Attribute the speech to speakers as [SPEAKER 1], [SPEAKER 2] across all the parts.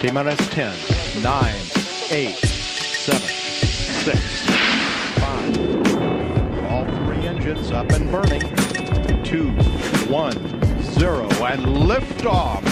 [SPEAKER 1] T-minus 10, 9, 8, 7, 6, 5. All three engines up and burning. 2, 1, 0, and liftoff.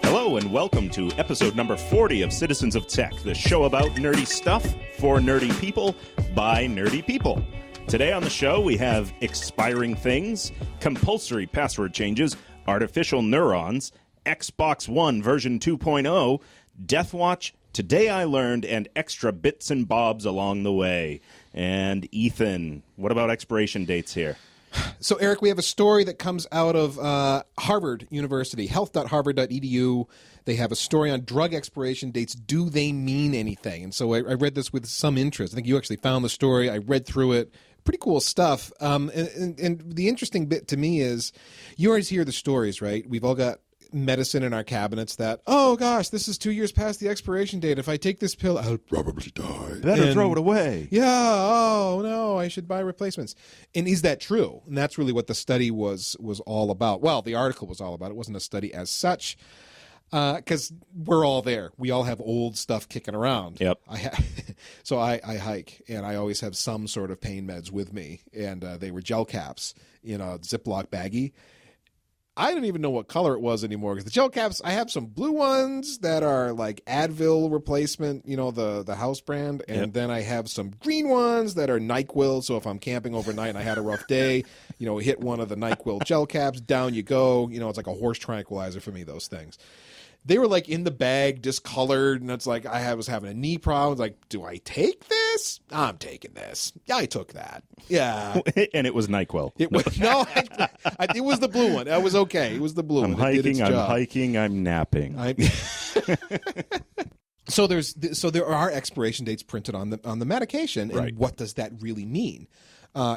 [SPEAKER 2] Hello and welcome to episode number 40 of Citizens of Tech, the show about nerdy stuff for nerdy people by nerdy people. Today on the show we have Expiring Things, Compulsory Password Changes, Artificial Neurons, Xbox One version 2.0, Deathwatch, Today I Learned, and extra bits and bobs along the way. And Ethan, what about expiration dates here?
[SPEAKER 3] So, Eric, we have a story that comes out of Harvard University, health.harvard.edu. They have a story on drug expiration dates. Do they mean anything? And so I read this with some interest. I think you actually found the story. I read through it. Pretty cool stuff. And the interesting bit to me is you always hear the stories, right? We've all got medicine in our cabinets that, oh gosh, this is 2 years past the expiration date. If I take this pill, I'll probably die.
[SPEAKER 2] Better throw it away.
[SPEAKER 3] Yeah, oh no, I should buy replacements. And is that true? And that's really what the study was all about. Well, the article was all about. It wasn't a study as such, because we're all there. We all have old stuff kicking around.
[SPEAKER 2] Yep.
[SPEAKER 3] So I hike, and I always have some sort of pain meds with me, and they were gel caps in a Ziploc baggie. I don't even know what color it was anymore because the gel caps, I have some blue ones that are like Advil replacement, you know, the house brand. And then I have some green ones that are NyQuil. So if I'm camping overnight and I had a rough day, you know, hit one of the NyQuil gel caps, down you go. You know, it's like a horse tranquilizer for me, those things. They were like in the bag, discolored, and it's like I was having a knee problem. It's like, do I take this? I'm taking this. Yeah, I took that. Yeah.
[SPEAKER 2] And it was NyQuil.
[SPEAKER 3] It was, it was the blue one. That was okay. It was the blue one.
[SPEAKER 2] I'm hiking, I'm napping.
[SPEAKER 3] So there are expiration dates printed on the medication, and
[SPEAKER 2] right.
[SPEAKER 3] What does that really mean?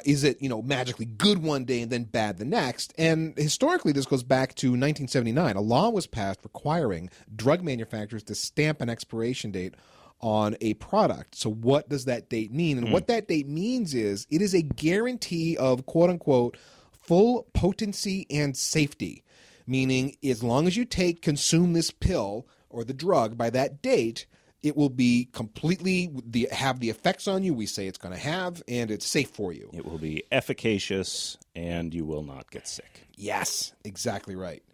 [SPEAKER 3] Is it, you know, magically good one day and then bad the next? And historically, this goes back to 1979. A law was passed requiring drug manufacturers to stamp an expiration date on a product. So what does that date mean? And what that date means is it is a guarantee of, quote unquote, full potency and safety, meaning as long as you consume this pill or the drug by that date, it will be completely have the effects on you we say it's going to have, and it's safe for you.
[SPEAKER 2] It will be efficacious, and you will not get sick.
[SPEAKER 3] Yes, exactly right.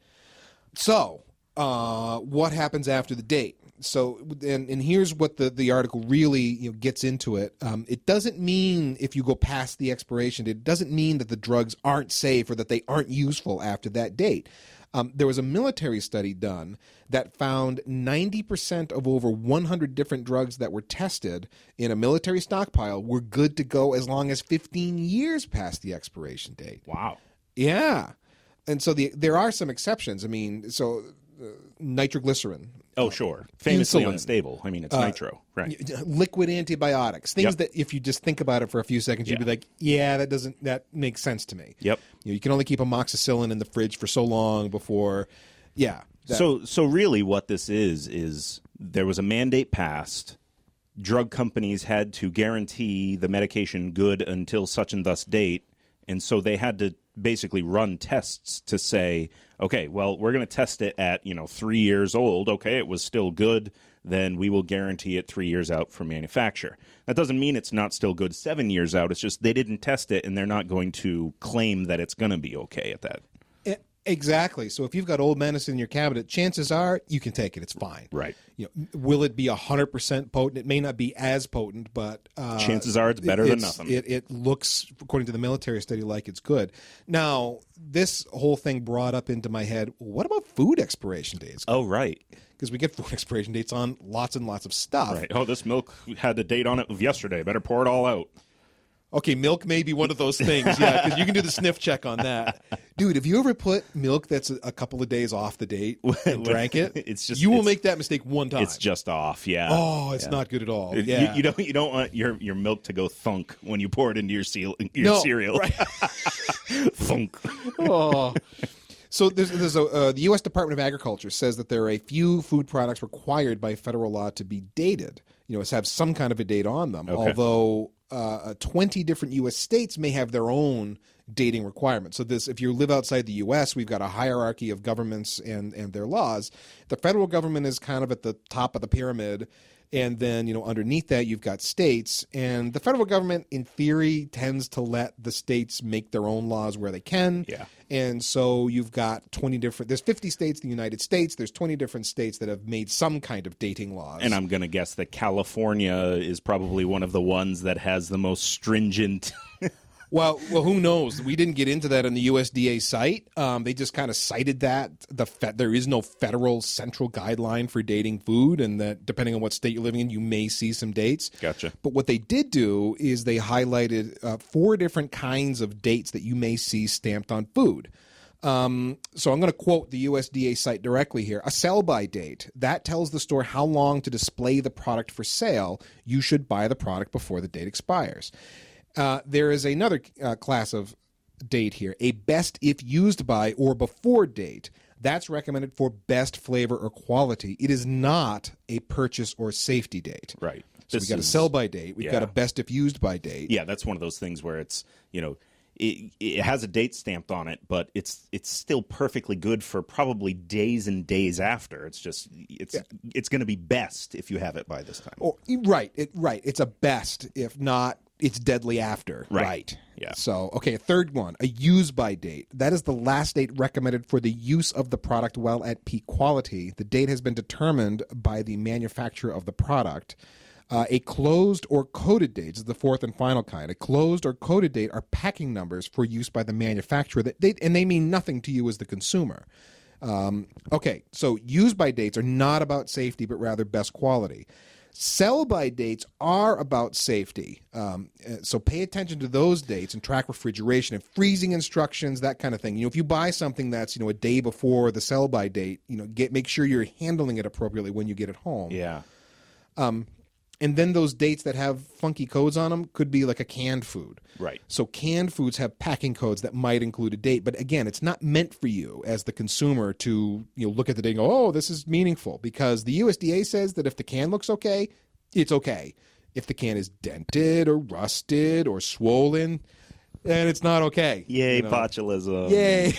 [SPEAKER 3] So, what happens after the date? So, and here's what the article really gets into it. It doesn't mean if you go past the expiration date, it doesn't mean that the drugs aren't safe or that they aren't useful after that date. There was a military study done that found 90% of over 100 different drugs that were tested in a military stockpile were good to go as long as 15 years past the expiration date.
[SPEAKER 2] Wow.
[SPEAKER 3] Yeah. And so there are some exceptions. I mean, nitroglycerin.
[SPEAKER 2] Oh, sure. Famously
[SPEAKER 3] insulin,
[SPEAKER 2] unstable. I mean, it's nitro, right?
[SPEAKER 3] Liquid antibiotics. Things that if you just think about it for a few seconds, you'd be like, yeah, that makes sense to me.
[SPEAKER 2] Yep.
[SPEAKER 3] You can only keep amoxicillin in the fridge for so long before,
[SPEAKER 2] So really what this is there was a mandate passed. Drug companies had to guarantee the medication good until such and thus date. And so they had to basically run tests to say, okay, well, we're going to test it at, 3 years old. Okay, it was still good. Then we will guarantee it 3 years out from manufacture. That doesn't mean it's not still good 7 years out. It's just they didn't test it, and they're not going to claim that it's going to be okay at that.
[SPEAKER 3] Exactly. So if you've got old medicine in your cabinet, chances are you can take it. It's fine.
[SPEAKER 2] Right.
[SPEAKER 3] Will it be 100% potent? It may not be as potent, but
[SPEAKER 2] chances are it's better than nothing.
[SPEAKER 3] It looks, according to the military study, like it's good. Now, this whole thing brought up into my head, what about food expiration dates?
[SPEAKER 2] Oh, right.
[SPEAKER 3] Because we get food expiration dates on lots and lots of stuff.
[SPEAKER 2] Right. Oh, this milk had the date on it of yesterday. Better pour it all out.
[SPEAKER 3] Okay, milk may be one of those things, yeah, because you can do the sniff check on that. Dude, have you ever put milk that's a couple of days off the date and drank it? You will make that mistake one time.
[SPEAKER 2] It's just off, yeah.
[SPEAKER 3] Oh, it's not good at all. Yeah.
[SPEAKER 2] You don't want your milk to go thunk when you pour it into your cereal.
[SPEAKER 3] Right.
[SPEAKER 2] Thunk.
[SPEAKER 3] Oh. So the U.S. Department of Agriculture says that there are a few food products required by federal law to be dated, to have some kind of a date on them,
[SPEAKER 2] okay.
[SPEAKER 3] Although 20 different U.S. states may have their own dating requirements. So if you live outside the U.S., we've got a hierarchy of governments and their laws. The federal government is kind of at the top of the pyramid. And then, underneath that, you've got states. And the federal government, in theory, tends to let the states make their own laws where they can.
[SPEAKER 2] Yeah.
[SPEAKER 3] And so you've got there's 50 states in the United States. There's 20 different states that have made some kind of dating laws.
[SPEAKER 2] And I'm going to guess that California is probably one of the ones that has the most stringent...
[SPEAKER 3] Well, who knows? We didn't get into that on the USDA site. They just kind of cited that there is no federal central guideline for dating food, and that depending on what state you're living in, you may see some dates.
[SPEAKER 2] Gotcha.
[SPEAKER 3] But what they did do is they highlighted 4 different kinds of dates that you may see stamped on food. So I'm going to quote the USDA site directly here. A sell-by date. That tells the store how long to display the product for sale. You should buy the product before the date expires. There is another class of date here, a best if used by or before date. That's recommended for best flavor or quality. It is not a purchase or safety date.
[SPEAKER 2] Right.
[SPEAKER 3] So we've got a sell-by date. We've got a best if used by date.
[SPEAKER 2] Yeah, that's one of those things where it's, it has a date stamped on it, but it's still perfectly good for probably days and days after. It's just it's going to be best if you have it by this time.
[SPEAKER 3] Right. It's a best, if not it's deadly after.
[SPEAKER 2] Right. Yeah.
[SPEAKER 3] So, okay, a third one, a use-by date. That is the last date recommended for the use of the product while at peak quality. The date has been determined by the manufacturer of the product. A closed or coded date is the fourth and final kind. A closed or coded date are packing numbers for use by the manufacturer, and they mean nothing to you as the consumer. Okay, so use-by dates are not about safety, but rather best quality. Sell-by dates are about safety, so pay attention to those dates and track refrigeration and freezing instructions, that kind of thing. If you buy something that's a day before the sell-by date, make sure you're handling it appropriately when you get it home.
[SPEAKER 2] Yeah.
[SPEAKER 3] And then those dates that have funky codes on them could be like a canned food.
[SPEAKER 2] Right.
[SPEAKER 3] So canned foods have packing codes that might include a date. But again, it's not meant for you as the consumer to look at the date and go, oh, this is meaningful. Because the USDA says that if the can looks okay, it's okay. If the can is dented or rusted or swollen, then it's not okay.
[SPEAKER 2] Yay, botulism.
[SPEAKER 3] Yay.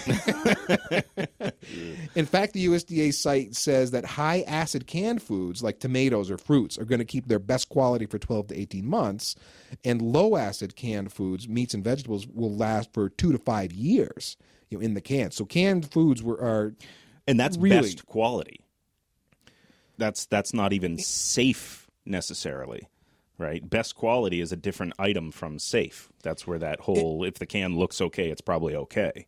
[SPEAKER 3] In fact, the USDA site says that high-acid canned foods like tomatoes or fruits are going to keep their best quality for 12 to 18 months, and low-acid canned foods, meats and vegetables, will last for 2 to 5 years in the can. So canned foods are
[SPEAKER 2] and that's
[SPEAKER 3] really
[SPEAKER 2] best quality. That's not even safe necessarily. Right? Best quality is a different item from safe. That's where that whole, if the can looks okay, it's probably okay.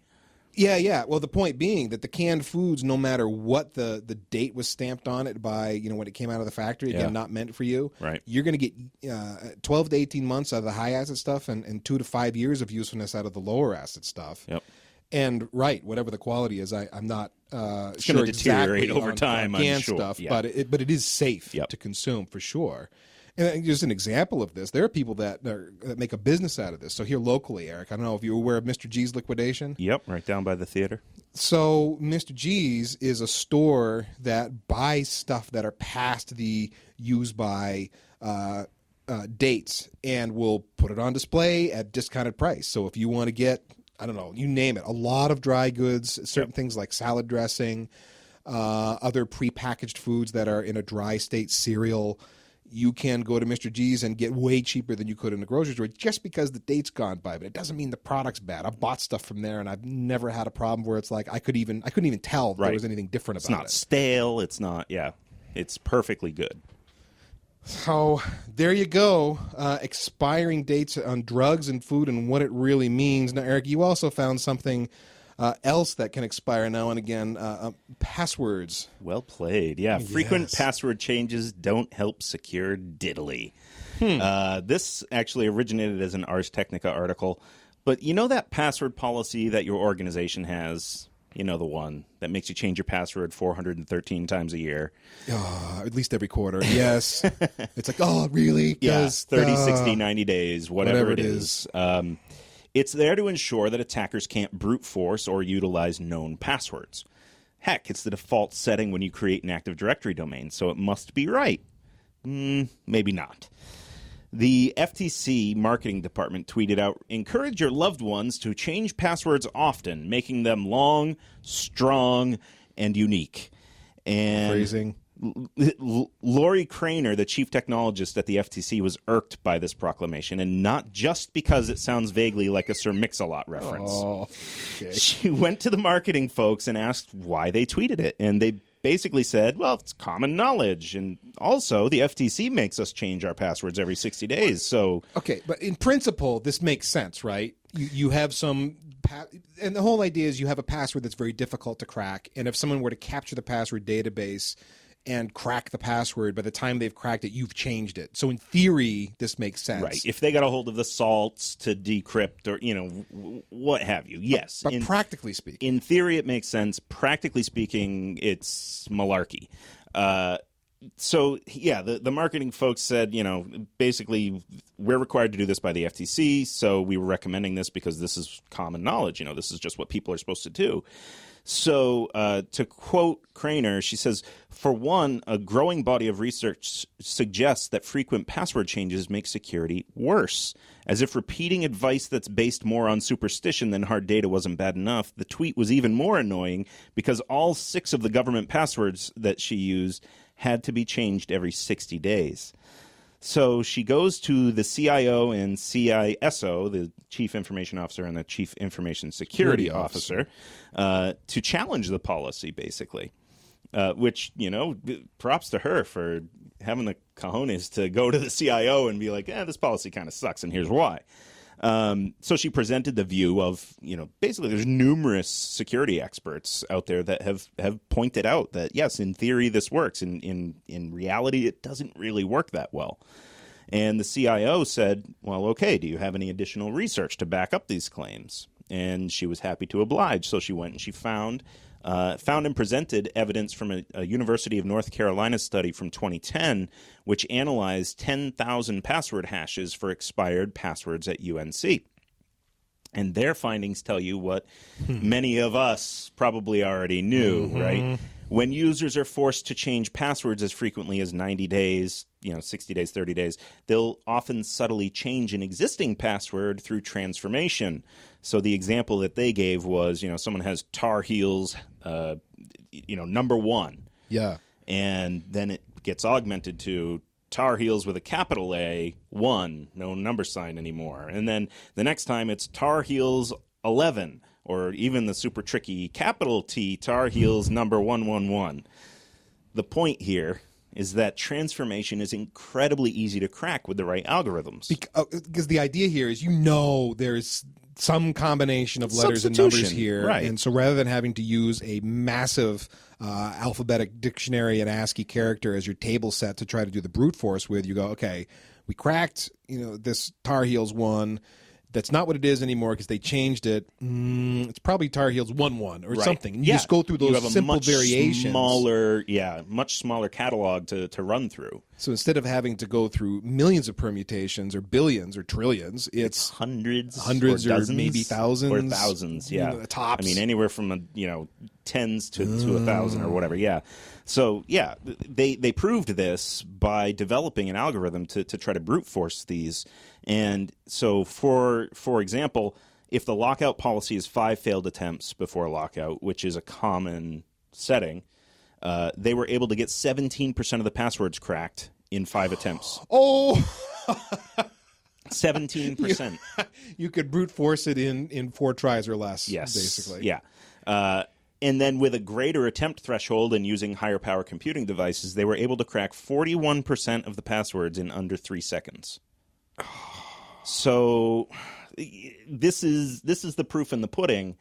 [SPEAKER 3] Yeah. Well, the point being that the canned foods, no matter what the date was stamped on it by, when it came out of the factory, again, not meant for you.
[SPEAKER 2] Right.
[SPEAKER 3] You're going to get 12 to 18 months out of the high acid stuff and 2 to 5 years of usefulness out of the lower acid stuff.
[SPEAKER 2] Yep.
[SPEAKER 3] And whatever the quality is, I'm not
[SPEAKER 2] it's
[SPEAKER 3] sure
[SPEAKER 2] going to deteriorate
[SPEAKER 3] exactly
[SPEAKER 2] over time,
[SPEAKER 3] on canned
[SPEAKER 2] I'm sure.
[SPEAKER 3] stuff,
[SPEAKER 2] Yeah.
[SPEAKER 3] but it is safe
[SPEAKER 2] Yep.
[SPEAKER 3] to consume for sure. And just an example of this, there are people that make a business out of this. So here locally, Eric, I don't know if you're aware of Mr. G's liquidation.
[SPEAKER 2] Yep, right down by the theater.
[SPEAKER 3] So Mr. G's is a store that buys stuff that are past the use-by dates and will put it on display at discounted price. So if you want to get, I don't know, you name it, a lot of dry goods, certain things like salad dressing, other prepackaged foods that are in a dry state, cereal, you can go to Mr. G's and get way cheaper than you could in the grocery store just because the date's gone by. But it doesn't mean the product's bad. I bought stuff from there, and I've never had a problem where it's like I couldn't even tell there was anything different about it.
[SPEAKER 2] It's not stale. It's not. Yeah, it's perfectly good.
[SPEAKER 3] So there you go. Expiring dates on drugs and food and what it really means. Now, Eric, you also found something else that can expire now and again, passwords.
[SPEAKER 2] Well played. Yeah, frequent password changes don't help secure diddly. This actually originated as an Ars Technica article, but that password policy that your organization has, the one that makes you change your password 413 times a year.
[SPEAKER 3] At least every quarter, yes. It's like, oh, really?
[SPEAKER 2] Yeah, 30, 60, 90 days, whatever it is. It's there to ensure that attackers can't brute force or utilize known passwords. Heck, it's the default setting when you create an Active Directory domain, so it must be right. Maybe not. The FTC marketing department tweeted out, "Encourage your loved ones to change passwords often, making them long, strong, and unique." And
[SPEAKER 3] Phrasing.
[SPEAKER 2] Lori Craner, the chief technologist at the FTC, was irked by this proclamation, and not just because it sounds vaguely like a Sir Mix-a-Lot reference.
[SPEAKER 3] Oh, okay.
[SPEAKER 2] She went to the marketing folks and asked why they tweeted it, and they basically said, well, it's common knowledge, and also the FTC makes us change our passwords every 60 days, so...
[SPEAKER 3] Okay, but in principle, this makes sense, right? You have some... And the whole idea is you have a password that's very difficult to crack, and if someone were to capture the password database and crack the password, by the time they've cracked it, you've changed it. So in theory, this makes sense.
[SPEAKER 2] Right. If they got a hold of the salts to decrypt or, what have you, yes.
[SPEAKER 3] But practically speaking.
[SPEAKER 2] In theory, it makes sense. Practically speaking, it's malarkey. So, yeah, the marketing folks said, basically, we're required to do this by the FTC, so we were recommending this because this is common knowledge. This is just what people are supposed to do. So, to quote Craner, she says, "For one, a growing body of research suggests that frequent password changes make security worse. As if repeating advice that's based more on superstition than hard data wasn't bad enough, the tweet was even more annoying because all 6 of the government passwords that she used had to be changed every 60 days. So she goes to the CIO and CISO, the Chief Information Officer and the Chief Information Security Officer, to challenge the policy, basically. Which, props to her for having the cojones to go to the CIO and be like, this policy kind of sucks, and here's why. So she presented the view of, basically there's numerous security experts out there that have pointed out that, yes, in theory this works. In reality, it doesn't really work that well. And the CIO said, well, okay, do you have any additional research to back up these claims? And she was happy to oblige. So she went and she found and presented evidence from a University of North Carolina study from 2010, which analyzed 10,000 password hashes for expired passwords at UNC. And their findings tell you what many of us probably already knew, right? When users are forced to change passwords as frequently as 90 days, 60 days, 30 days, they'll often subtly change an existing password through transformation. So the example that they gave was, someone has Tar Heels, number 1.
[SPEAKER 3] Yeah.
[SPEAKER 2] And then it gets augmented to Tar Heels with a capital A, 1, no number sign anymore. And then the next time it's Tar Heels 11, or even the super tricky capital T, Tar Heels number 111. The point here is that transformation is incredibly easy to crack with the right algorithms.
[SPEAKER 3] Because the idea here is, there's some combination of letters and numbers here.
[SPEAKER 2] Right.
[SPEAKER 3] And so rather than having to use a massive alphabetic dictionary and ASCII character as your table set to try to do the brute force with, you go, okay, we cracked, this Tar Heels 1. That's not what it is anymore because they changed it. It's probably Tar Heels 1-1 or something. And you just go through those simple variations.
[SPEAKER 2] Much smaller catalog to run through.
[SPEAKER 3] So instead of having to go through millions of permutations or billions or trillions, it's
[SPEAKER 2] hundreds
[SPEAKER 3] or
[SPEAKER 2] dozens,
[SPEAKER 3] maybe thousands.
[SPEAKER 2] Or thousands, yeah.
[SPEAKER 3] Tops.
[SPEAKER 2] Anywhere from, tens to 1,000 or whatever, yeah. So, yeah, they proved this by developing an algorithm to try to brute force these. And so, for example, if the lockout policy is 5 failed attempts before lockout, which is a common setting, they were able to get 17% of the passwords cracked in 5 attempts.
[SPEAKER 3] Oh!
[SPEAKER 2] 17%.
[SPEAKER 3] You could brute force it in 4 tries or less,
[SPEAKER 2] yes,
[SPEAKER 3] basically.
[SPEAKER 2] Yeah. And then with a greater attempt threshold and using higher power computing devices, they were able to crack 41% of the passwords in under 3 seconds. So this is the proof in the pudding,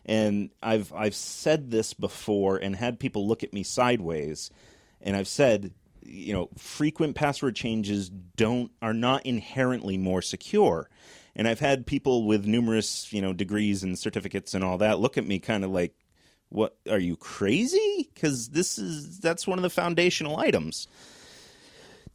[SPEAKER 2] and I've said this before and had people look at me sideways, and I've said, frequent password changes are not inherently more secure. And I've had people with numerous, degrees and certificates and all that look at me kind of like, what, are you crazy? Because that's one of the foundational items.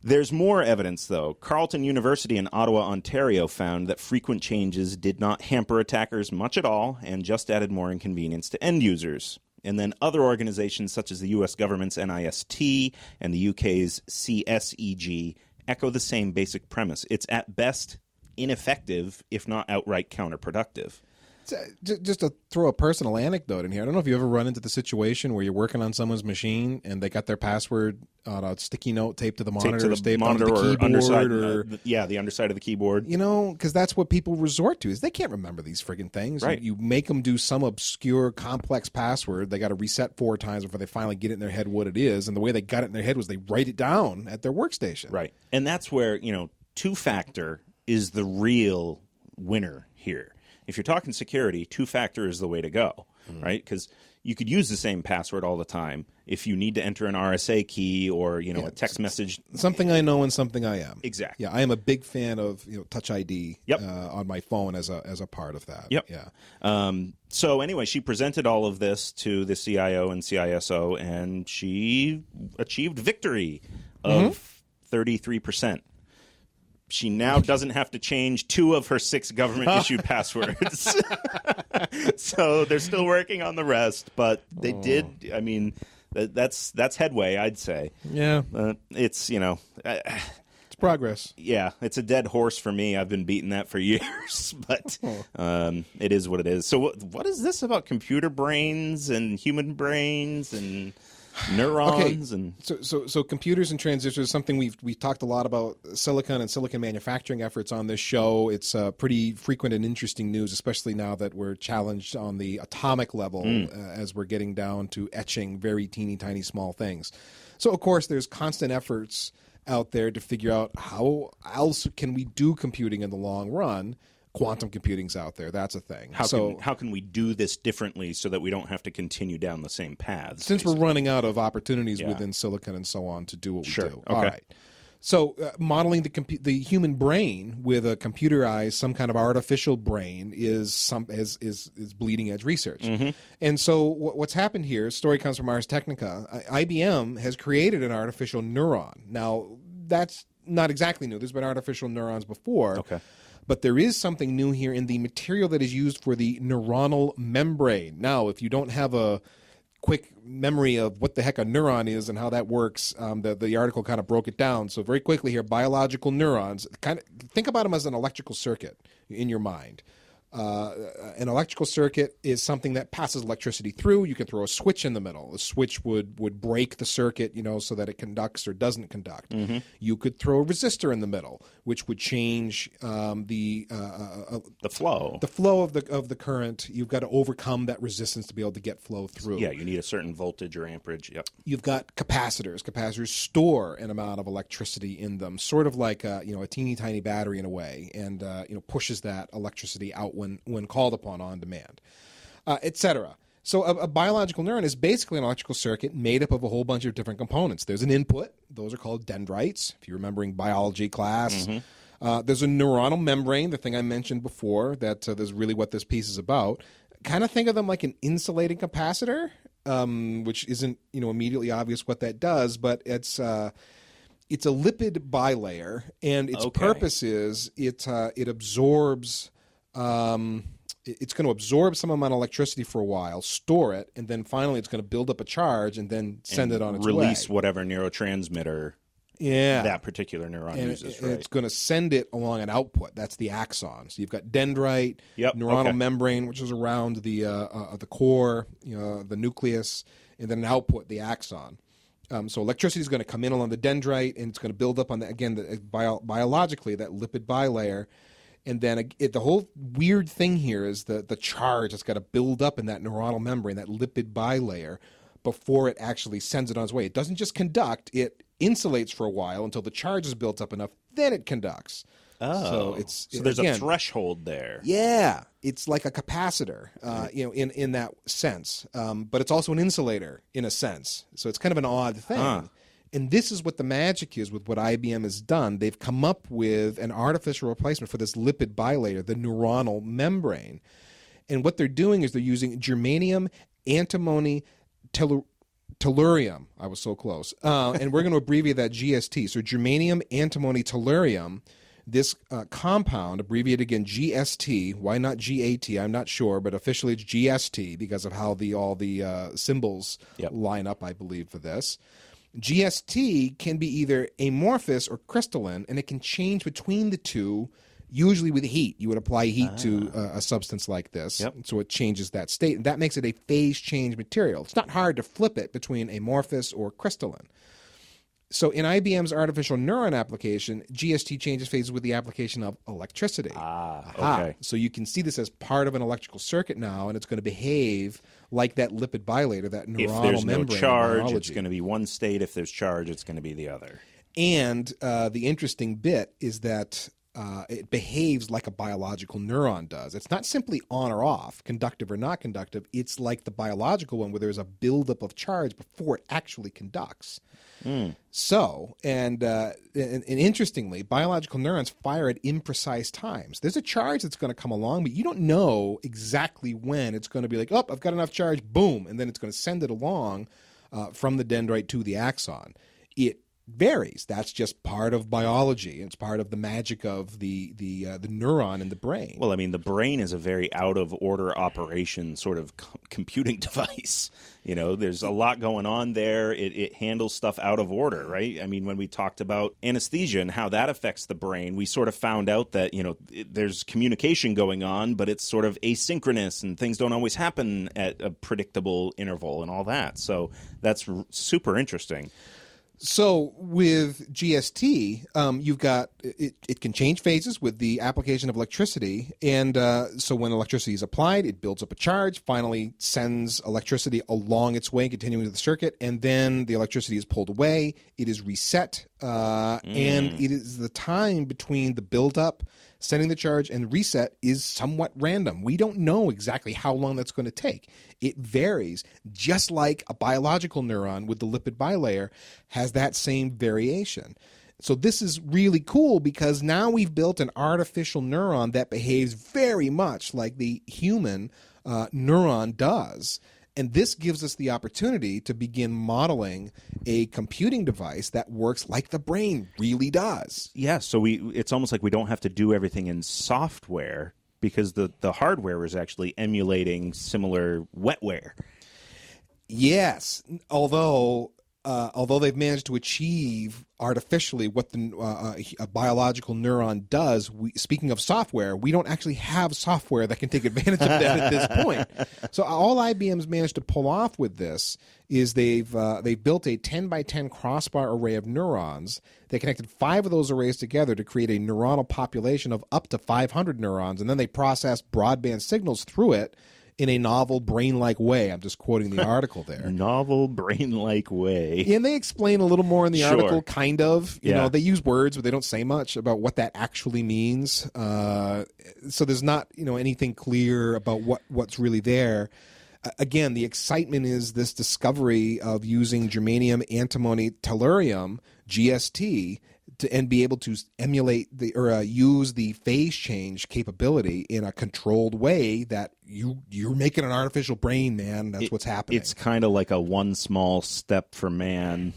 [SPEAKER 2] There's more evidence, though. Carleton University in Ottawa, Ontario, found that frequent changes did not hamper attackers much at all and just added more inconvenience to end users. And then other organizations such as the U.S. government's NIST and the UK's CSEG echo the same basic premise. It's at best ineffective, if not outright counterproductive.
[SPEAKER 3] Just to throw a personal anecdote in here, I don't know if you ever run into the situation where you're working on someone's machine and they got their password on a sticky note taped to the monitor,
[SPEAKER 2] onto the
[SPEAKER 3] keyboard,
[SPEAKER 2] underside, the underside of the keyboard.
[SPEAKER 3] You know, because that's what people resort to. Is they can't remember these friggin' things.
[SPEAKER 2] Right.
[SPEAKER 3] You make them do some obscure, complex password. They got to reset 4 times before they finally get it in their head what it is. And the way they got it in their head was they write it down at their workstation.
[SPEAKER 2] Right, and that's where two-factor is the real winner here. If you're talking security, two-factor is the way to go, right? Because you could use the same password all the time if you need to enter an RSA key or a text message.
[SPEAKER 3] Something I know and something I am.
[SPEAKER 2] Exactly.
[SPEAKER 3] Yeah, I am a big fan of Touch ID
[SPEAKER 2] Yep.
[SPEAKER 3] On my phone as a part of that.
[SPEAKER 2] Yep.
[SPEAKER 3] Yeah.
[SPEAKER 2] So anyway, she presented all of this to the CIO and CISO, and she achieved victory of 33%. She now doesn't have to change 2 of her 6 government-issued passwords. So they're still working on the rest, but they did. I mean, that's headway, I'd say.
[SPEAKER 3] Yeah.
[SPEAKER 2] It's,
[SPEAKER 3] It's progress.
[SPEAKER 2] Yeah, it's a dead horse for me. I've been beating that for years, but it is what it is. So what is this about computer brains and human brains and neurons? And
[SPEAKER 3] so computers and transistors is something we've talked a lot about. Silicon and silicon manufacturing efforts on this show. It's pretty frequent and interesting news, especially now that we're challenged on the atomic level as we're getting down to etching very teeny tiny small things. So of course there's constant efforts out there to figure out how else can we do computing in the long run. Quantum computing's out there. That's a thing.
[SPEAKER 2] How can we do this differently so that we don't have to continue down the same paths?
[SPEAKER 3] Since we're running out of opportunities within silicon and so on to do what we do.
[SPEAKER 2] Okay.
[SPEAKER 3] All right. So modeling the human brain with a computerized, some kind of artificial brain is bleeding edge research. And so what's happened here, story comes from Ars Technica. IBM has created an artificial neuron. Now, that's not exactly new. There's been artificial neurons before.
[SPEAKER 2] Okay.
[SPEAKER 3] But there is something new here in the material that is used for the neuronal membrane. Now, if you don't have a quick memory of what the heck a neuron is and how that works, the article kind of broke it down. So very quickly here, biological neurons, kind of think about them as an electrical circuit in your mind. An electrical circuit is something that passes electricity through. You can throw a switch in the middle. The switch would break the circuit, so that it conducts or doesn't conduct. You could throw a resistor in the middle, which would change the
[SPEAKER 2] flow.
[SPEAKER 3] The flow of the current. You've got to overcome that resistance to be able to get flow through.
[SPEAKER 2] Yeah, you need a certain voltage or amperage. Yep.
[SPEAKER 3] You've got capacitors. Capacitors store an amount of electricity in them, sort of like a teeny tiny battery in a way, and pushes that electricity out when called upon on demand, etc. So a biological neuron is basically an electrical circuit made up of a whole bunch of different components. There's an input. Those are called dendrites, if you're remembering biology class. There's a neuronal membrane, the thing I mentioned before, that is really what this piece is about. Kind of think of them like an insulating capacitor, which isn't immediately obvious what that does, but it's a lipid bilayer, and its purpose is it absorbs. It's going to absorb some amount of electricity for a while, store it, and then finally it's going to build up a charge and then send it on its way.
[SPEAKER 2] Release whatever neurotransmitter that particular neuron uses.
[SPEAKER 3] And it's going to send it along an output. That's the axon. So you've got dendrite, neuronal membrane, which is around the core, the nucleus, and then an output, the axon. So electricity is going to come in along the dendrite, and it's going to build up on biologically that lipid bilayer. And then the whole weird thing here is the charge that's got to build up in that neuronal membrane, that lipid bilayer, before it actually sends it on its way. It doesn't just conduct, it insulates for a while until the charge is built up enough, then it conducts.
[SPEAKER 2] So there's a threshold there.
[SPEAKER 3] Yeah, it's like a capacitor, in that sense. But it's also an insulator in a sense. So it's kind of an odd thing. And this is what the magic is with what IBM has done. They've come up with an artificial replacement for this lipid bilayer, the neuronal membrane. And what they're doing is they're using germanium, antimony, tellurium. I was so close. And we're going to abbreviate that GST. So germanium, antimony, tellurium. This compound, abbreviated again GST. Why not GAT? I'm not sure, but officially it's GST because of how all the symbols line up, I believe, for this. GST can be either amorphous or crystalline, and it can change between the two, usually with heat. You would apply heat to a substance like this, so it changes that state, and that makes it a phase change material. It's not hard to flip it between amorphous or crystalline. So in IBM's artificial neuron application, GST changes phases with the application of electricity.
[SPEAKER 2] Okay.
[SPEAKER 3] So you can see this as part of an electrical circuit now, and it's going to behave like that lipid bilayer, that neuronal
[SPEAKER 2] If there's no
[SPEAKER 3] membrane.
[SPEAKER 2] charge, it's going to be one state. If there's charge, it's going to be the other.
[SPEAKER 3] And the interesting bit is that it behaves like a biological neuron does. It's not simply on or off, conductive or not conductive. It's like the biological one where there's a buildup of charge before it actually conducts. So, and interestingly, biological neurons fire at imprecise times. There's a charge that's going to come along, but you don't know exactly when it's going to be like, oh, I've got enough charge, boom, and then it's going to send it along from the dendrite to the axon. It varies. That's just part of biology. It's part of the magic of the neuron in the brain.
[SPEAKER 2] Well, I mean, the brain is a very out of order operation sort of computing device. You know, there's a lot going on there. It handles stuff out of order, right? I mean, when we talked about anesthesia and how that affects the brain, we sort of found out that, you know, there's communication going on, but it's sort of asynchronous and things don't always happen at a predictable interval and all that. So that's super interesting.
[SPEAKER 3] So with GST, you've got it can change phases with the application of electricity, and so when electricity is applied, it builds up a charge, finally sends electricity along its way, continuing to the circuit, and then the electricity is pulled away, it is reset, and it is the time between the buildup, sending the charge, and reset is somewhat random. We don't know exactly how long that's going to take. It varies, just like a biological neuron with the lipid bilayer has that same variation. So this is really cool because now we've built an artificial neuron that behaves very much like the human neuron does. And this gives us the opportunity to begin modeling a computing device that works like the brain really does.
[SPEAKER 2] Yeah, so it's almost like we don't have to do everything in software because the hardware is actually emulating similar wetware.
[SPEAKER 3] Yes, although they've managed to achieve artificially what a biological neuron does, speaking of software, we don't actually have software that can take advantage of that at this point. So all IBM's managed to pull off with this is they've built a 10 by 10 crossbar array of neurons. They connected 5 of those arrays together to create a neuronal population of up to 500 neurons, and then they processed broadband signals through it in a novel brain-like way. I'm just quoting the article there.
[SPEAKER 2] Novel brain-like way.
[SPEAKER 3] And they explain a little more in the article, kind of. You
[SPEAKER 2] Yeah.
[SPEAKER 3] know, they use words, but they don't say much about what that actually means. So there's not, anything clear about what's really there. Again, the excitement is this discovery of using germanium, antimony, tellurium, GST, and be able to emulate use the phase change capability in a controlled way that you're making an artificial brain, man. That's what's happening.
[SPEAKER 2] It's kind of like a one small step for man,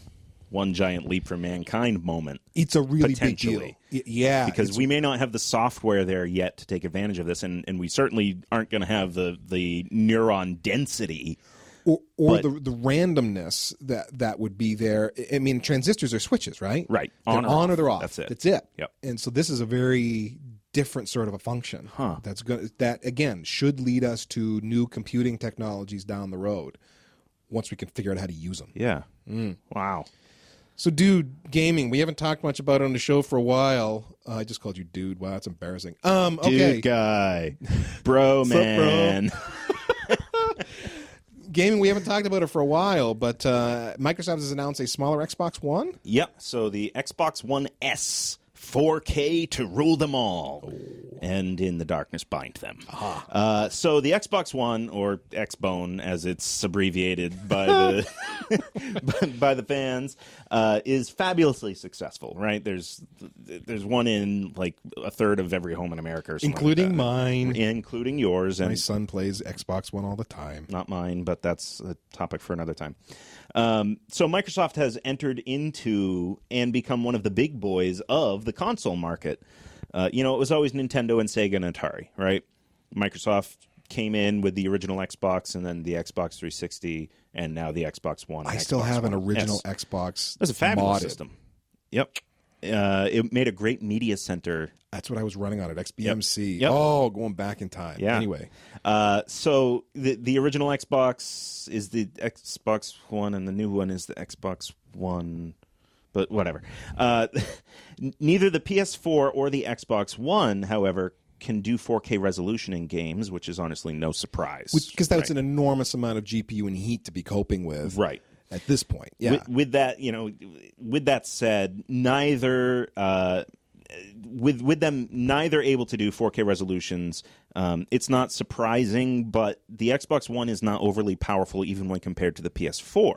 [SPEAKER 2] one giant leap for mankind moment.
[SPEAKER 3] It's a really big deal. Yeah.
[SPEAKER 2] Because we may not have the software there yet to take advantage of this, and we certainly aren't going to have the neuron density.
[SPEAKER 3] Or the randomness that would be there. I mean, transistors are switches, right?
[SPEAKER 2] Right.
[SPEAKER 3] They're on or they're off.
[SPEAKER 2] That's it.
[SPEAKER 3] That's it.
[SPEAKER 2] Yep.
[SPEAKER 3] And so this is a very different sort of a function. That again should lead us to new computing technologies down the road once we can figure out how to use them.
[SPEAKER 2] Yeah. Wow.
[SPEAKER 3] So, dude, gaming. We haven't talked much about it on the show for a while. I just called you dude. Wow, that's embarrassing. Okay.
[SPEAKER 2] Dude guy. Bro, man.
[SPEAKER 3] Gaming, we haven't talked about it for a while, but Microsoft has announced a smaller Xbox One.
[SPEAKER 2] Yep. So the Xbox One S, 4K to rule them all, and in the darkness bind them. So the Xbox One, or Xbone as it's abbreviated by the by the fans, is fabulously successful. Right? There's one in like a third of every home in America, or something
[SPEAKER 3] including
[SPEAKER 2] like that.
[SPEAKER 3] mine,
[SPEAKER 2] including yours. And
[SPEAKER 3] my son plays Xbox One all the time.
[SPEAKER 2] Not mine, but that's a topic for another time. So Microsoft has entered into and become one of the big boys of the console market. It was always Nintendo and Sega and Atari, right? Microsoft came in with the original Xbox and then the Xbox 360 and now the Xbox One.
[SPEAKER 3] I still have an original Xbox.
[SPEAKER 2] That's a fabulous
[SPEAKER 3] modded
[SPEAKER 2] system. Yep. It made a great media center.
[SPEAKER 3] That's what I was running on it, XBMC.
[SPEAKER 2] Yep.
[SPEAKER 3] Oh, going back in time.
[SPEAKER 2] Yeah.
[SPEAKER 3] Anyway.
[SPEAKER 2] So the original Xbox is the Xbox One and the new one is the Xbox One. But whatever. Neither the PS4 or the Xbox One, however, can do 4K resolution in games, which is honestly no surprise.
[SPEAKER 3] Because that's an enormous amount of GPU and heat to be coping with.
[SPEAKER 2] Right.
[SPEAKER 3] At this point. Yeah.
[SPEAKER 2] With that, with that said, neither with them neither able to do 4K resolutions, it's not surprising, but the Xbox One is not overly powerful even when compared to the PS4.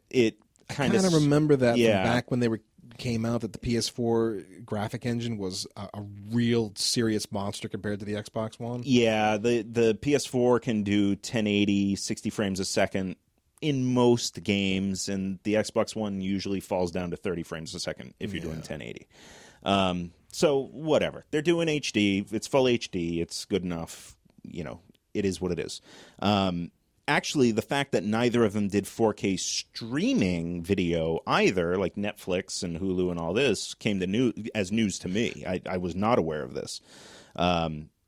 [SPEAKER 2] It
[SPEAKER 3] I kind of remember that from back when they came out, that the PS4 graphic engine was a real serious monster compared to the Xbox One.
[SPEAKER 2] Yeah, the PS4 can do 1080, 60 frames a second in most games, and the Xbox One usually falls down to 30 frames a second if you're doing 1080. So whatever. They're doing HD. It's full HD. It's good enough. It is what it is. Actually, the fact that neither of them did 4K streaming video either, like Netflix and Hulu and all this, came to as news to me. I was not aware of this.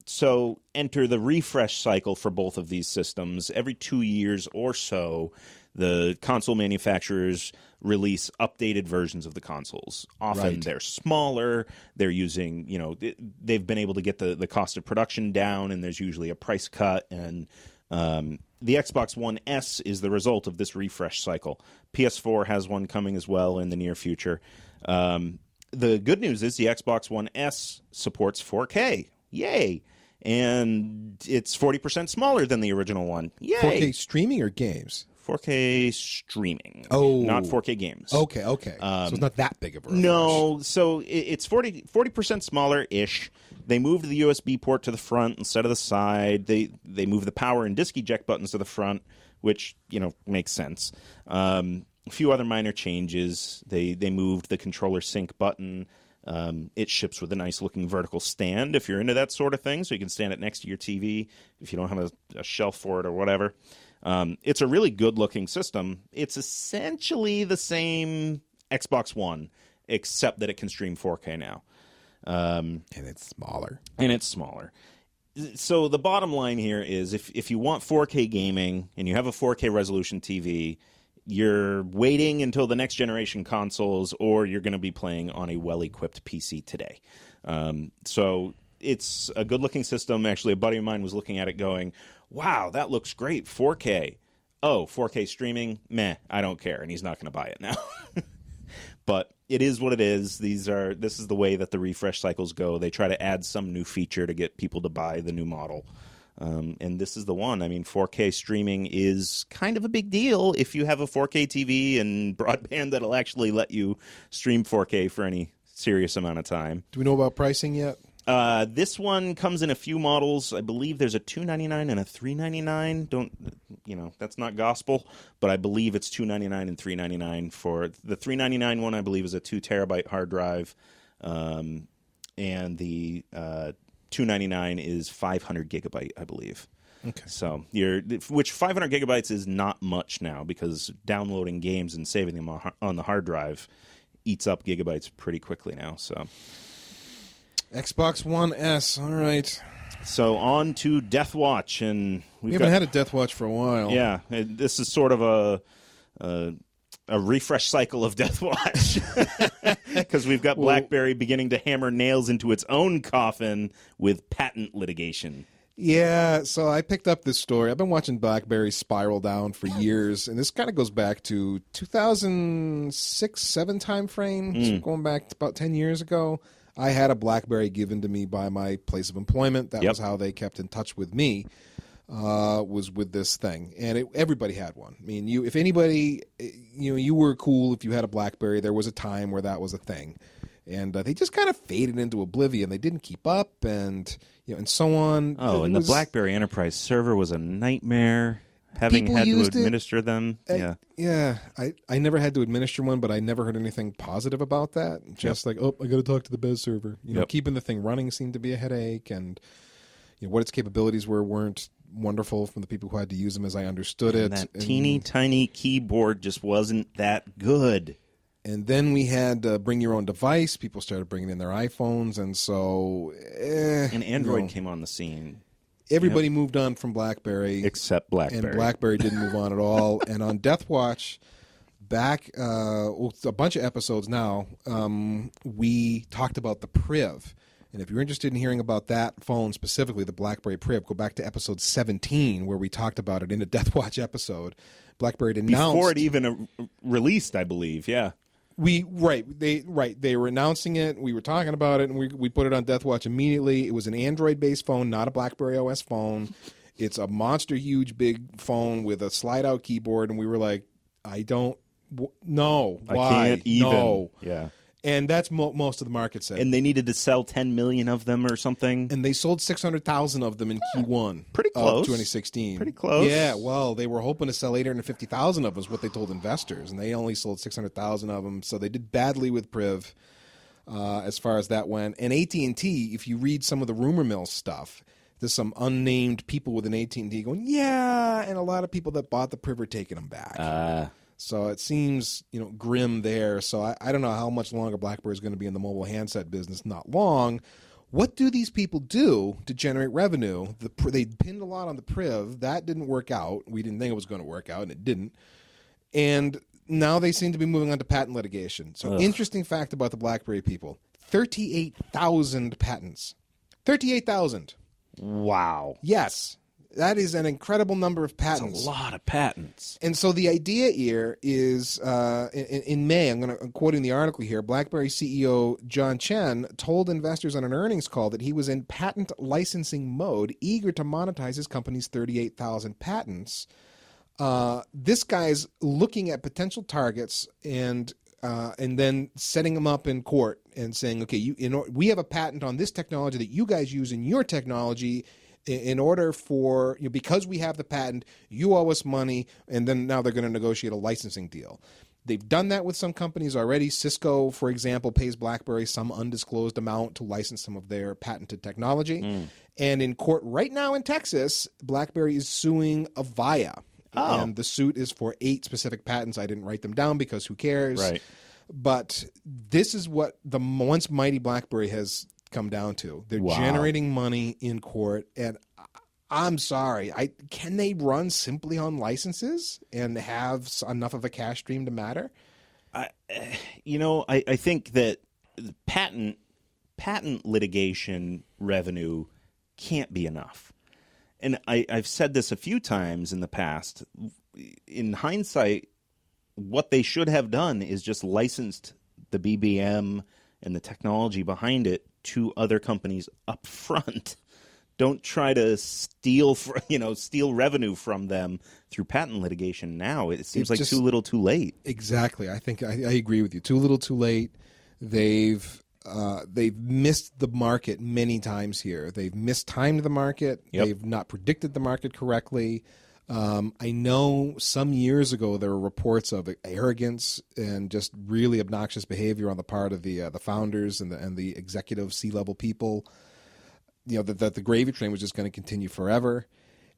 [SPEAKER 2] So enter the refresh cycle for both of these systems. Every 2 years or so, the console manufacturers release updated versions of the consoles. Often they're smaller. They're using, they've been able to get the cost of production down, and there's usually a price cut. And the Xbox One S is the result of this refresh cycle. PS4 has one coming as well in the near future. The good news is the Xbox One S supports 4K. Yay! And it's 40% smaller than the original one. Yay!
[SPEAKER 3] 4K streaming or games?
[SPEAKER 2] 4K streaming.
[SPEAKER 3] Oh.
[SPEAKER 2] Not 4K games.
[SPEAKER 3] Okay. So it's not that big of a refresh.
[SPEAKER 2] No, so it's 40% smaller-ish. They moved the USB port to the front instead of the side. They moved the power and disk eject buttons to the front, which, makes sense. A few other minor changes. They moved the controller sync button. It ships with a nice-looking vertical stand if you're into that sort of thing, so you can stand it next to your TV if you don't have a shelf for it or whatever. It's a really good-looking system. It's essentially the same Xbox One, except that it can stream 4K now.
[SPEAKER 3] And it's smaller.
[SPEAKER 2] So the bottom line here is if you want 4K gaming and you have a 4K resolution TV, you're waiting until the next generation consoles, or you're going to be playing on a well-equipped PC today. So it's a good-looking system. Actually, a buddy of mine was looking at it going, wow, that looks great, 4K. Oh, 4K streaming? Meh, I don't care, and he's not going to buy it now. But it is what it is. This is the way that the refresh cycles go. They try to add some new feature to get people to buy the new model. And this is the one. I mean, 4K streaming is kind of a big deal if you have a 4K TV and broadband that'll actually let you stream 4K for any serious amount of time.
[SPEAKER 3] Do we know about pricing yet?
[SPEAKER 2] This one comes in a few models. I believe there's a $299 and a $399. That's not gospel, but I believe it's $299 and $399 for the $399 one. I believe is a 2 terabyte hard drive, and the $299 is 500 gigabyte, I believe.
[SPEAKER 3] Okay.
[SPEAKER 2] So which 500 gigabytes is not much now, because downloading games and saving them on the hard drive eats up gigabytes pretty quickly now. So.
[SPEAKER 3] Xbox One S, all right.
[SPEAKER 2] So on to Deathwatch, and
[SPEAKER 3] we haven't had a Deathwatch for a while.
[SPEAKER 2] Yeah, this is sort of a refresh cycle of Deathwatch, because we've got BlackBerry beginning to hammer nails into its own coffin with patent litigation.
[SPEAKER 3] Yeah, so I picked up this story. I've been watching BlackBerry spiral down for years, and this kind of goes back to 2006-07 time frame, so going back to about 10 years ago. I had a BlackBerry given to me by my place of employment. That was how they kept in touch with me, was with this thing. And everybody had one. I mean, if anybody, you were cool if you had a BlackBerry. There was a time where that was a thing. And they just kind of faded into oblivion. They didn't keep up, and and so on.
[SPEAKER 2] Oh, and the BlackBerry Enterprise server was a nightmare. Having had to administer them.
[SPEAKER 3] Yeah. I never had to administer one, but I never heard anything positive about that. Just like, I got to talk to the Bez server. Keeping the thing running seemed to be a headache. And, what its capabilities weren't wonderful from the people who had to use them as I understood it.
[SPEAKER 2] That teeny tiny keyboard just wasn't that good.
[SPEAKER 3] And then we had bring your own device. People started bringing in their iPhones, and so
[SPEAKER 2] and Android came on the scene.
[SPEAKER 3] Everybody moved on from BlackBerry,
[SPEAKER 2] except BlackBerry,
[SPEAKER 3] and BlackBerry didn't move on at all. And on Deathwatch, back a bunch of episodes now, we talked about the Priv. And if you're interested in hearing about that phone specifically, the BlackBerry Priv, go back to episode 17 where we talked about it in a Deathwatch episode. BlackBerry had announced
[SPEAKER 2] before it even released, I believe. Yeah.
[SPEAKER 3] They were announcing it. We were talking about it, and we put it on Deathwatch immediately. It was an Android-based phone, not a BlackBerry OS phone. It's a monster, huge, big phone with a slide-out keyboard, and we were like, I can't even. No.
[SPEAKER 2] Yeah.
[SPEAKER 3] And that's most of the market said.
[SPEAKER 2] And they needed to sell 10 million of them or something.
[SPEAKER 3] And they sold 600,000 of them in Q1
[SPEAKER 2] pretty close.
[SPEAKER 3] Of 2016.
[SPEAKER 2] Pretty close.
[SPEAKER 3] Yeah, well, they were hoping to sell 850,000 of them is what they told investors, and they only sold 600,000 of them. So they did badly with Priv as far as that went. And AT&T, if you read some of the rumor mill stuff, there's some unnamed people within AT&T going, yeah, and a lot of people that bought the Priv are taking them back. So it seems, grim there. So I don't know how much longer BlackBerry is going to be in the mobile handset business. Not long. What do these people do to generate revenue? They pinned a lot on the Priv. That didn't work out. We didn't think it was going to work out, and it didn't. And now they seem to be moving on to patent litigation. So interesting fact about the BlackBerry people. 38,000 patents. 38,000.
[SPEAKER 2] Wow.
[SPEAKER 3] Yes. That is an incredible number of patents.
[SPEAKER 2] That's a lot of patents.
[SPEAKER 3] And so the idea here is, in May, I'm quoting the article here, BlackBerry CEO John Chen told investors on an earnings call that he was in patent licensing mode, eager to monetize his company's 38,000 patents. This guy's looking at potential targets and then setting them up in court and saying, okay, we have a patent on this technology that you guys use in your technology. In order for, because we have the patent, you owe us money, and then now they're going to negotiate a licensing deal. They've done that with some companies already. Cisco, for example, pays BlackBerry some undisclosed amount to license some of their patented technology. And in court right now in Texas, BlackBerry is suing Avaya. And the suit is for 8 specific patents. I didn't write them down because who cares?
[SPEAKER 2] Right.
[SPEAKER 3] But this is what the once mighty BlackBerry has come down to. They're generating money in court, and I'm sorry. Can they run simply on licenses and have enough of a cash stream to matter?
[SPEAKER 2] I think that patent litigation revenue can't be enough. And I've said this a few times in the past. In hindsight, what they should have done is just licensed the BBM and the technology behind it to other companies up front. Don't try to steal revenue from them through patent litigation now. It seems like too little too late. Exactly.
[SPEAKER 3] I think I agree with you. Too little too late. They've missed the market many times here. They've mistimed the market.
[SPEAKER 2] Yep.
[SPEAKER 3] They've not predicted the market correctly. I know some years ago there were reports of arrogance and just really obnoxious behavior on the part of the founders and the executive C-level people. That the gravy train was just going to continue forever,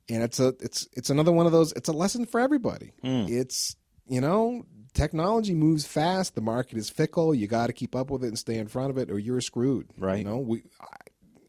[SPEAKER 3] and it's another one of those. It's a lesson for everybody. It's technology moves fast. The market is fickle. You got to keep up with it and stay in front of it, or you're screwed.
[SPEAKER 2] Right.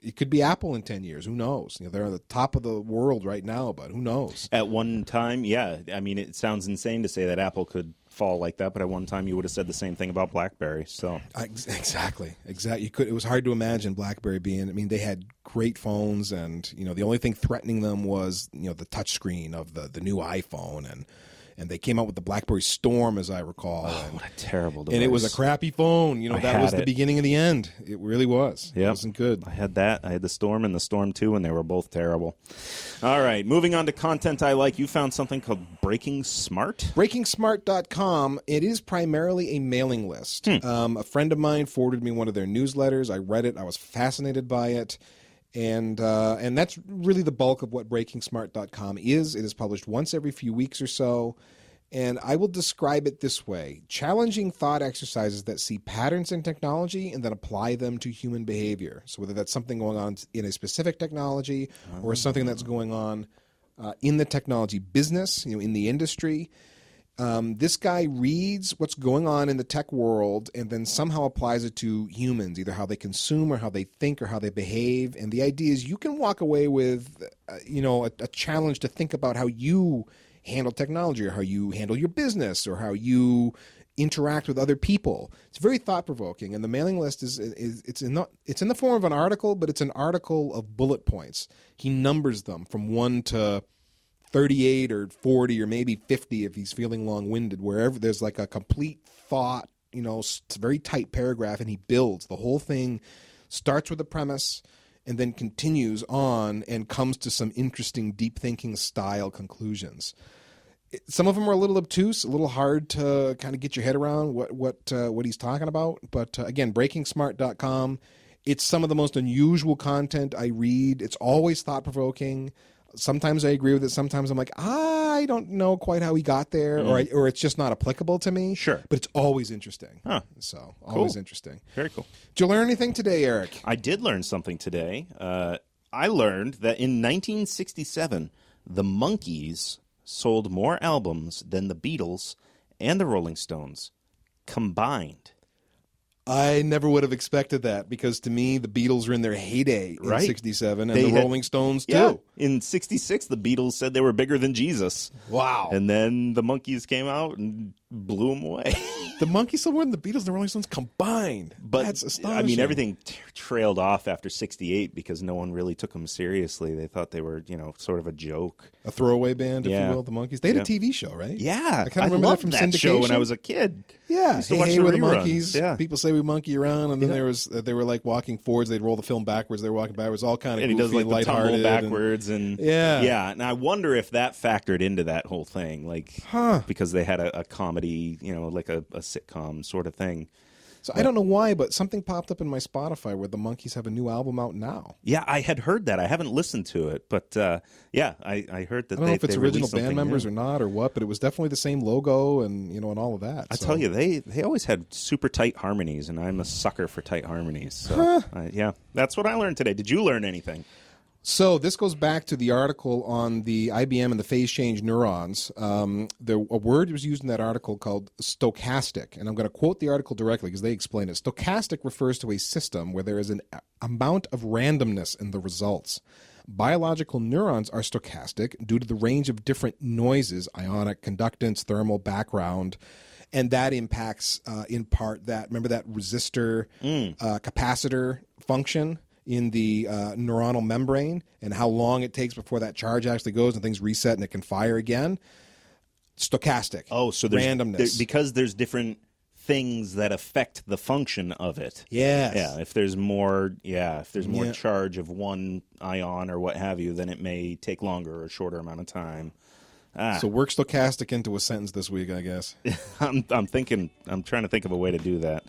[SPEAKER 3] It could be Apple in 10 years. Who knows? They're on the top of the world right now, but who knows?
[SPEAKER 2] At one time, yeah. I mean, it sounds insane to say that Apple could fall like that, but at one time you would have said the same thing about BlackBerry. So
[SPEAKER 3] exactly. It was hard to imagine BlackBerry being. I mean, they had great phones, and the only thing threatening them was the touch screen of the new iPhone, and they came out with the BlackBerry Storm, as I recall.
[SPEAKER 2] What a terrible device.
[SPEAKER 3] And it was a crappy phone. That was the beginning of the end. It really was.
[SPEAKER 2] Yep.
[SPEAKER 3] It wasn't good.
[SPEAKER 2] I had that. I had the Storm and the Storm 2, and they were both terrible. All right, moving on to content I like. You found something called Breaking Smart?
[SPEAKER 3] BreakingSmart.com. It is primarily a mailing list. A friend of mine forwarded me one of their newsletters. I read it. I was fascinated by it. And that's really the bulk of what BreakingSmart.com is. It is published once every few weeks or so. And I will describe it this way. Challenging thought exercises that see patterns in technology and then apply them to human behavior. So whether that's something going on in a specific technology or something that's going on in the technology business, in the industry. This guy reads what's going on in the tech world and then somehow applies it to humans, either how they consume or how they think or how they behave. And the idea is you can walk away with, a challenge to think about how you handle technology or how you handle your business or how you interact with other people. It's very thought-provoking. And the mailing list it's in the form of an article, but it's an article of bullet points. He numbers them from 1 to 38 or 40 or maybe 50 if he's feeling long-winded, wherever there's like a complete thought, it's a very tight paragraph, and he builds. The whole thing starts with a premise and then continues on and comes to some interesting deep thinking style conclusions. Some of them are a little obtuse, a little hard to kind of get your head around what he's talking about. But again, breakingsmart.com. It's some of the most unusual content I read. It's always thought-provoking. Sometimes I agree with it. Sometimes I'm like, I don't know quite how he got there, or it's just not applicable to me.
[SPEAKER 2] Sure.
[SPEAKER 3] But it's always interesting.
[SPEAKER 2] Huh.
[SPEAKER 3] So always interesting.
[SPEAKER 2] Very cool.
[SPEAKER 3] Did you learn anything today, Eric?
[SPEAKER 2] I did learn something today. I learned that in 1967, the Monkees sold more albums than the Beatles and the Rolling Stones combined.
[SPEAKER 3] I never would have expected that, because to me, the Beatles were in their heyday in 67 and the Rolling Stones too.
[SPEAKER 2] Yeah. In 66, the Beatles said they were bigger than Jesus.
[SPEAKER 3] Wow.
[SPEAKER 2] And then the Monkees came out and blew them away.
[SPEAKER 3] The Monkees sold more than the Beatles and the Rolling Stones combined.
[SPEAKER 2] But
[SPEAKER 3] that's astonishing.
[SPEAKER 2] I mean, everything trailed off after 68 because no one really took them seriously. They thought they were, sort of a joke.
[SPEAKER 3] A throwaway band, if you will, the Monkees. They had a TV show, right?
[SPEAKER 2] Yeah.
[SPEAKER 3] I kind of remember that from syndication.
[SPEAKER 2] Show when I was a kid.
[SPEAKER 3] Yeah. Hey, we're the Monkees.
[SPEAKER 2] Yeah.
[SPEAKER 3] People say we monkey around, and then they were like walking forwards. They'd roll the film backwards. They were walking backwards. All kind of
[SPEAKER 2] and
[SPEAKER 3] goofy,
[SPEAKER 2] he does like the tumble backwards
[SPEAKER 3] yeah.
[SPEAKER 2] And I wonder if that factored into that whole thing, because they had a comedy, like a sitcom sort of thing.
[SPEAKER 3] So I don't know why, but something popped up in my Spotify where the Monkees have a new album out now.
[SPEAKER 2] Yeah, I had heard that. I haven't listened to it, but I heard that.
[SPEAKER 3] I don't know if it's original band members or not or what, but it was definitely the same logo and and all of that.
[SPEAKER 2] I tell you, they always had super tight harmonies, and I'm a sucker for tight harmonies. So that's what I learned today. Did you learn anything?
[SPEAKER 3] So this goes back to the article on the IBM and the phase change neurons. A word was used in that article called stochastic, and I'm going to quote the article directly because they explain it. Stochastic refers to a system where there is an amount of randomness in the results. Biological neurons are stochastic due to the range of different noises, ionic, conductance, thermal, background, and that impacts in part remember that resistor capacitor function in the neuronal membrane, and how long it takes before that charge actually goes and things reset and it can fire again. Stochastic.
[SPEAKER 2] Oh, so there's
[SPEAKER 3] randomness.
[SPEAKER 2] Because there's different things that affect the function of it.
[SPEAKER 3] Yes.
[SPEAKER 2] Yeah. If there's more charge of one ion or what have you, then it may take longer or a shorter amount of time.
[SPEAKER 3] So work stochastic into a sentence this week, I guess.
[SPEAKER 2] I'm trying to think of a way to do that.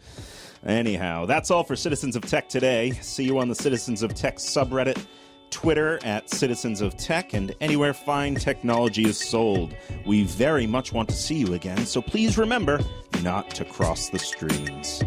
[SPEAKER 2] Anyhow, that's all for Citizens of Tech today. See you on the Citizens of Tech subreddit, Twitter @Citizens of Tech, and anywhere fine technology is sold. We very much want to see you again, so please remember not to cross the streams.